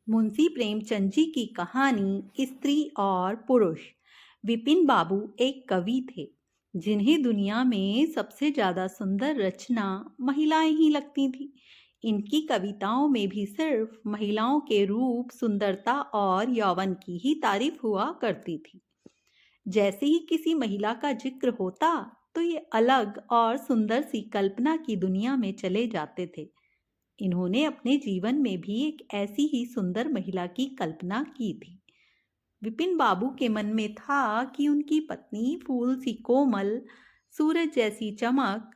मुंशी प्रेमचंद जी की कहानी स्त्री और पुरुष। विपिन बाबू एक कवि थे जिन्हें दुनिया में सबसे ज्यादा सुंदर रचना महिलाएं ही लगती थी। इनकी कविताओं में भी सिर्फ महिलाओं के रूप, सुंदरता और यौवन की ही तारीफ हुआ करती थी। जैसे ही किसी महिला का जिक्र होता तो ये अलग और सुंदर सी कल्पना की दुनिया में चले जाते थे। इन्होंने अपने जीवन में भी एक ऐसी ही सुंदर महिला की कल्पना की थी। विपिन बाबू के मन में था कि उनकी पत्नी फूल सी कोमल, सूरज जैसी चमक,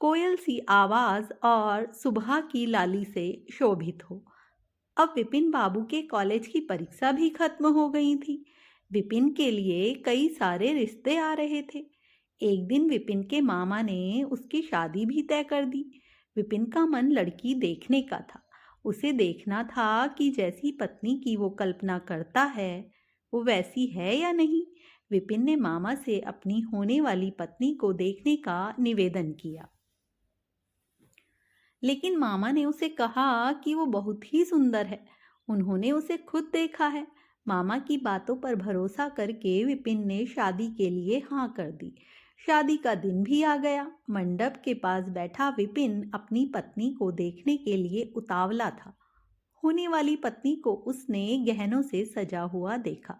कोयल सी आवाज और सुबह की लाली से शोभित हो। अब विपिन बाबू के कॉलेज की परीक्षा भी खत्म हो गई थी। विपिन के लिए कई सारे रिश्ते आ रहे थे। एक दिन विपिन के मामा ने उसकी शादी भी तय कर दी। विपिन का मन लड़की देखने का था। उसे देखना था कि जैसी पत्नी की वो कल्पना करता है वो वैसी है या नहीं। विपिन ने मामा से अपनी होने वाली पत्नी को देखने का निवेदन किया, लेकिन मामा ने उसे कहा कि वो बहुत ही सुंदर है। उन्होंने उसे खुद देखा है। मामा की बातों पर भरोसा करके विपिन ने शादी के लिए हाँ कर दी। शादी का दिन भी आ गया। मंडप के पास बैठा विपिन अपनी पत्नी को देखने के लिए उतावला था। होने वाली पत्नी को उसने गहनों से सजा हुआ देखा।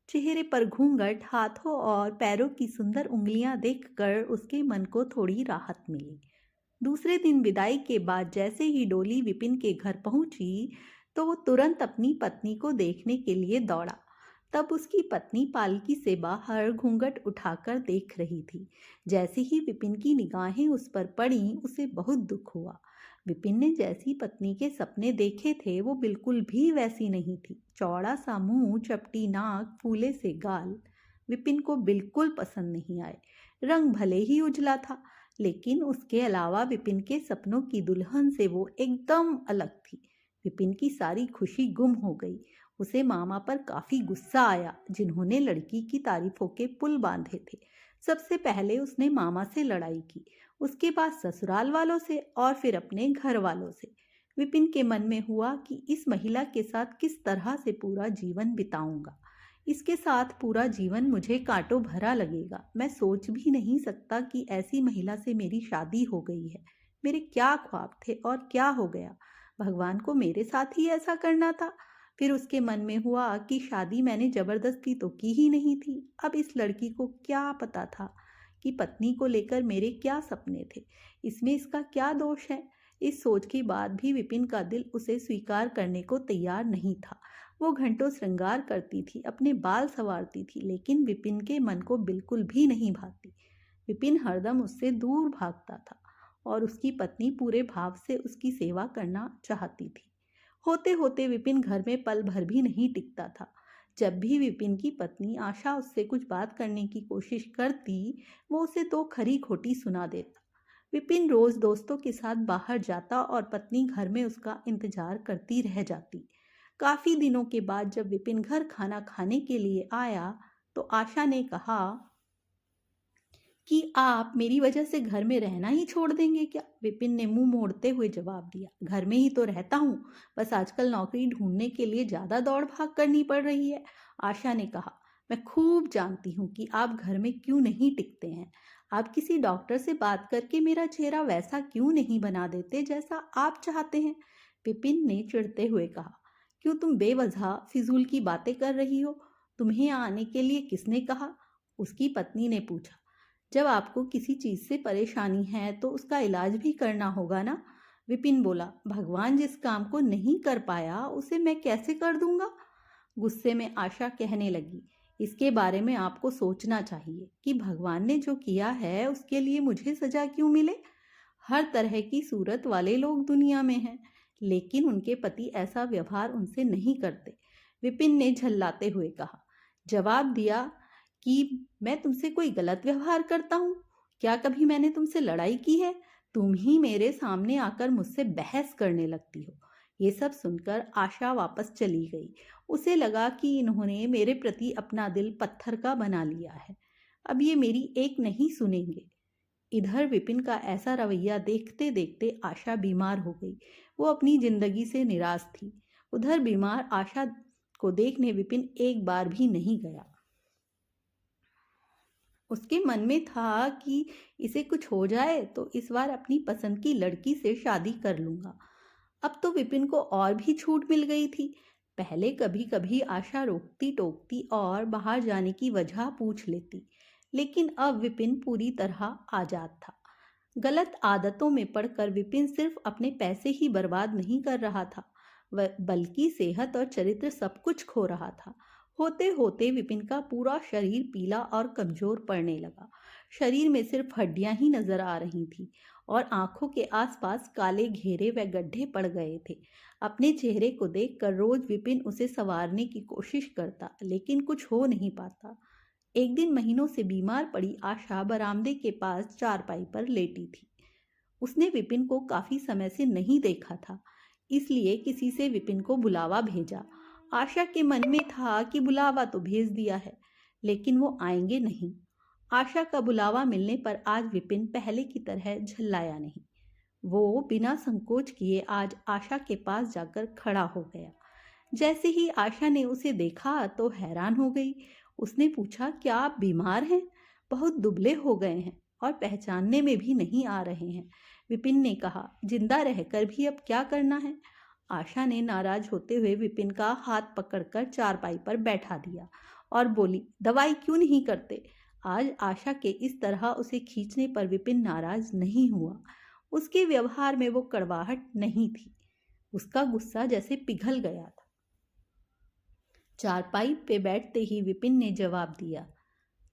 चेहरे पर घूंघट, हाथों और पैरों की सुंदर उंगलियां देखकर उसके मन को थोड़ी राहत मिली। दूसरे दिन विदाई के बाद जैसे ही डोली विपिन के घर पहुंची तो वो तुरंत अपनी पत्नी को देखने के लिए दौड़ा। तब उसकी पत्नी पालकी से बाहर घूंघट उठाकर देख रही थी। जैसे ही विपिन की निगाहें उस पर पड़ी उसे बहुत दुख हुआ। विपिन ने जैसी पत्नी के सपने देखे थे वो बिल्कुल भी वैसी नहीं थी। चौड़ा सा मुंह, चपटी नाक, फूले से गाल विपिन को बिल्कुल पसंद नहीं आए। रंग भले ही उजला था, लेकिन उसके अलावा विपिन के सपनों की दुल्हन से वो एकदम अलग थी। विपिन की सारी खुशी गुम हो गई। उसे मामा पर काफी गुस्सा आया, जिन्होंने लड़की की तारीफों के पुल बांधे थे। सबसे पहले उसने मामा से लड़ाई की, उसके बाद ससुराल वालों से और फिर अपने घर वालों से। विपिन के मन में हुआ कि इस महिला के साथ किस तरह से पूरा जीवन बिताऊंगा। इसके साथ पूरा जीवन मुझे कांटों भरा लगेगा। मैं सोच भी नहीं सकता कि ऐसी महिला से मेरी शादी हो गई है। मेरे क्या ख्वाब थे और क्या हो गया। भगवान को मेरे साथ ही ऐसा करना था। फिर उसके मन में हुआ कि शादी मैंने जबरदस्ती तो की ही नहीं थी। अब इस लड़की को क्या पता था कि पत्नी को लेकर मेरे क्या सपने थे। इसमें इसका क्या दोष है। इस सोच के बाद भी विपिन का दिल उसे स्वीकार करने को तैयार नहीं था। वो घंटों श्रृंगार करती थी, अपने बाल संवारती थी, लेकिन विपिन के मन को बिल्कुल भी नहीं भाती। विपिन हरदम उससे दूर भागता था और उसकी पत्नी पूरे भाव से उसकी सेवा करना चाहती थी। होते होते विपिन घर में पल भर भी नहीं टिकता था। जब भी विपिन की पत्नी आशा उससे कुछ बात करने की कोशिश करती, वो उसे दो खरी खोटी सुना देता। विपिन रोज दोस्तों के साथ बाहर जाता और पत्नी घर में उसका इंतजार करती रह जाती। काफी दिनों के बाद जब विपिन घर खाना खाने के लिए आया तो आशा ने कहा कि आप मेरी वजह से घर में रहना ही छोड़ देंगे क्या। विपिन ने मुंह मोड़ते हुए जवाब दिया, घर में ही तो रहता हूँ, बस आजकल नौकरी ढूंढने के लिए ज्यादा दौड़ भाग करनी पड़ रही है। आशा ने कहा, मैं खूब जानती हूँ कि आप घर में क्यों नहीं टिकते हैं। आप किसी डॉक्टर से बात करके मेरा चेहरा वैसा क्यों नहीं बना देते जैसा आप चाहते हैं। विपिन ने चिढ़ते हुए कहा, क्यों तुम बेवजह फिजूल की बातें कर रही हो। तुम्हें यहाँ आने के लिए किसने कहा। उसकी पत्नी ने पूछा, जब आपको किसी चीज से परेशानी है तो उसका इलाज भी करना होगा ना। विपिन बोला, भगवान जिस काम को नहीं कर पाया उसे मैं कैसे कर दूंगा। गुस्से में आशा कहने लगी, इसके बारे में आपको सोचना चाहिए कि भगवान ने जो किया है उसके लिए मुझे सजा क्यों मिले। हर तरह की सूरत वाले लोग दुनिया में हैं, लेकिन उनके पति ऐसा व्यवहार उनसे नहीं करते। विपिन ने झल्लाते हुए कहा, जवाब दिया कि मैं तुमसे कोई गलत व्यवहार करता हूँ। क्या कभी मैंने तुमसे लड़ाई की है। तुम ही मेरे सामने आकर मुझसे बहस करने लगती हो। ये सब सुनकर आशा वापस चली गई। उसे लगा कि इन्होंने मेरे प्रति अपना दिल पत्थर का बना लिया है। अब ये मेरी एक नहीं सुनेंगे। इधर विपिन का ऐसा रवैया देखते देखते आशा बीमार हो गई। वो अपनी जिंदगी से निराश थी। उधर बीमार आशा को देखने विपिन एक बार भी नहीं गया। उसके मन में था कि इसे कुछ हो जाए तो इस बार अपनी पसंद की लड़की से शादी कर लूंगा। अब तो विपिन को और भी छूट मिल गई थी। पहले कभी कभी आशा रोकती टोकती और बाहर जाने की वजह पूछ लेती, लेकिन अब विपिन पूरी तरह आजाद था। गलत आदतों में पड़कर विपिन सिर्फ अपने पैसे ही बर्बाद नहीं कर रहा था, वह बल्कि सेहत और चरित्र सब कुछ खो रहा था। होते होते विपिन का पूरा शरीर पीला और कमजोर पड़ने लगा। शरीर में सिर्फ हड्डियां ही नजर आ रही थी और आंखों के आसपास काले घेरे व गड्ढे पड़ गए थे। अपने चेहरे को देखकर रोज विपिन उसे संवारने की कोशिश करता, लेकिन कुछ हो नहीं पाता। एक दिन महीनों से बीमार पड़ी आशा बरामदे के पास चारपाई पर लेटी थी। उसने विपिन को काफी समय से नहीं देखा था, इसलिए किसी से विपिन को बुलावा भेजा। आशा के मन में था कि बुलावा तो भेज दिया है, लेकिन वो आएंगे नहीं। आशा का बुलावा मिलने पर आज विपिन पहले की तरह झल्लाया नहीं। वो बिना संकोच किए आज आशा के पास जाकर खड़ा हो गया। जैसे ही आशा ने उसे देखा तो हैरान हो गई। उसने पूछा, क्या आप बीमार हैं? बहुत दुबले हो गए हैं और पहचानने में भी नहीं आ रहे हैं। विपिन ने कहा, जिंदा रहकर भी अब क्या करना है? आशा ने नाराज होते हुए विपिन का हाथ पकड़कर चारपाई पर बैठा दिया और बोली, दवाई क्यों नहीं करते? आज आशा के इस तरह उसे खींचने पर विपिन नाराज नहीं हुआ। उसके व्यवहार में वो कड़वाहट नहीं थी। उसका गुस्सा जैसे पिघल गया था। चारपाई पे बैठते ही विपिन ने जवाब दिया,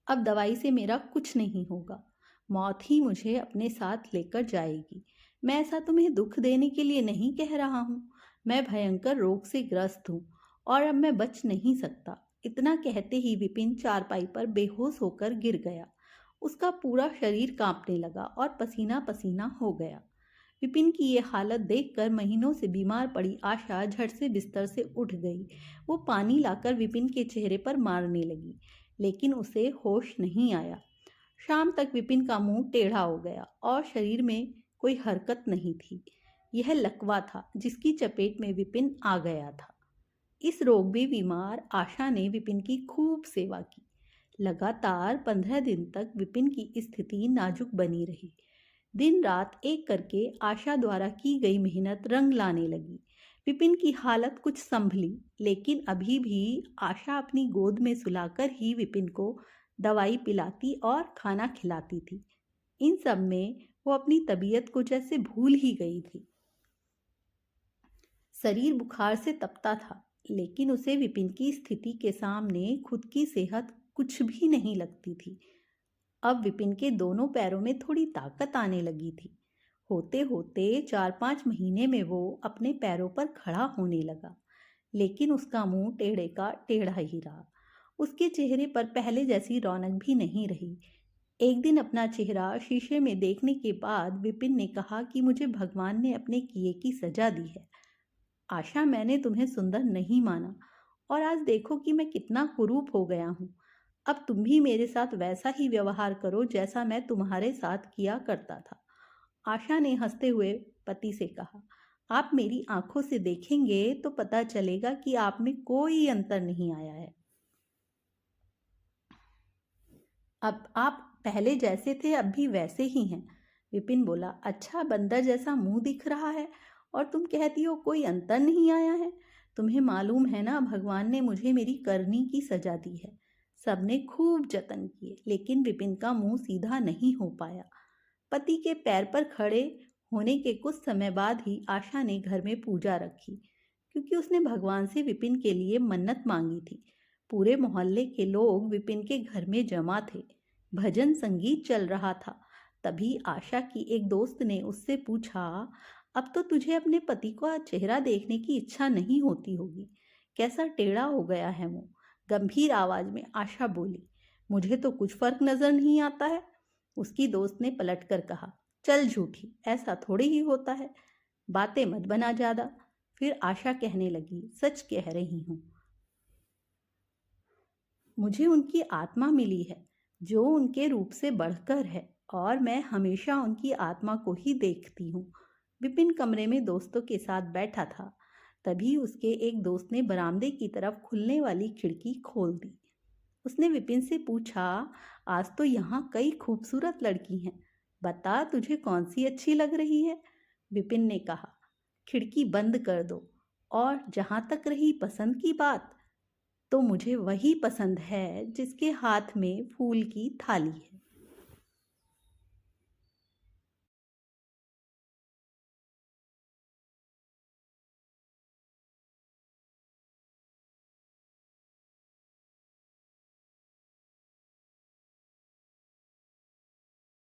अब दवाई से मेरा कुछ नहीं होगा। मौत ही मुझे अपने साथ लेकर जाएगी। मैं ऐसा तुम्हें दुख देने के लिए नहीं कह रहा हूँ। मैं भयंकर रोग से ग्रस्त हूँ और अब मैं बच नहीं सकता। इतना कहते ही विपिन चारपाई पर बेहोश होकर गिर गया। उसका पूरा शरीर कांपने लगा और पसीना पसीना हो गया। विपिन की ये हालत देखकर महीनों से बीमार पड़ी आशा झट से बिस्तर से उठ गई। वो पानी लाकर विपिन के चेहरे पर मारने लगी, लेकिन उसे होश नहीं आया। शाम तक विपिन का मुंह टेढ़ा हो गया और शरीर में कोई हरकत नहीं थी। यह लकवा था जिसकी चपेट में विपिन आ गया था। इस रोग में बीमार आशा ने विपिन की खूब सेवा की। लगातार 15 दिन तक विपिन की स्थिति नाजुक बनी रही। दिन रात एक करके आशा द्वारा की गई मेहनत रंग लाने लगी। विपिन की हालत कुछ संभली, लेकिन अभी भी आशा अपनी गोद में सुलाकर ही विपिन को दवाई पिलाती और खाना खिलाती थी। इन सब में वो अपनी तबीयत को जैसे भूल ही गई थी। शरीर बुखार से तपता था, लेकिन उसे विपिन की स्थिति के सामने खुद की सेहत कुछ भी नहीं लगती थी। अब विपिन के दोनों पैरों में थोड़ी ताकत आने लगी थी। होते होते 4-5 महीने में वो अपने पैरों पर खड़ा होने लगा, लेकिन उसका मुंह टेढ़े का टेढ़ा ही रहा। उसके चेहरे पर पहले जैसी रौनक भी नहीं रही। एक दिन अपना चेहरा शीशे में देखने के बाद विपिन ने कहा कि मुझे भगवान ने अपने किए की सजा दी है। आशा, मैंने तुम्हें सुंदर नहीं माना और आज देखो कि मैं कितना कुरूप हो गया हूँ। अब तुम भी मेरे साथ वैसा ही व्यवहार करो जैसा मैं तुम्हारे साथ किया करता था। आशा ने हंसते हुए पति से कहा, आप मेरी आंखों से देखेंगे तो पता चलेगा कि आप में कोई अंतर नहीं आया है। अब आप पहले जैसे थे अब भी वैसे ही हैं। विपिन बोला, अच्छा, बंदर जैसा मुंह दिख रहा है और तुम कहती हो कोई अंतर नहीं आया है। तुम्हें मालूम है ना, भगवान ने मुझे मेरी करनी की सजा दी है। सबने खूब जतन किए, लेकिन विपिन का मुंह सीधा नहीं हो पाया। पति के पैर पर खड़े होने के कुछ समय बाद ही आशा ने घर में पूजा रखी, क्योंकि उसने भगवान से विपिन के लिए मन्नत मांगी थी। पूरे मोहल्ले के लोग विपिन के घर में जमा थे। भजन संगीत चल रहा था। तभी आशा की एक दोस्त ने उससे पूछा, अब तो तुझे अपने पति का चेहरा देखने की इच्छा नहीं होती होगी, कैसा टेढ़ा हो गया है मुंह। गंभीर आवाज में आशा बोली, मुझे तो कुछ फर्क नजर नहीं आता है। उसकी दोस्त ने पलटकर कहा, चल झूठी, ऐसा थोड़ी ही होता है, बातें मत बना ज्यादा। फिर आशा कहने लगी, सच कह रही हूँ, मुझे उनकी आत्मा मिली है जो उनके रूप से बढ़कर है और मैं हमेशा उनकी आत्मा को ही देखती हूँ। विपिन कमरे में दोस्तों के साथ बैठा था। तभी उसके एक दोस्त ने बरामदे की तरफ खुलने वाली खिड़की खोल दी। उसने विपिन से पूछा, आज तो यहाँ कई खूबसूरत लड़की हैं, बता तुझे कौन सी अच्छी लग रही है? विपिन ने कहा, खिड़की बंद कर दो। और जहाँ तक रही पसंद की बात, तो मुझे वही पसंद है जिसके हाथ में फूल की थाली है।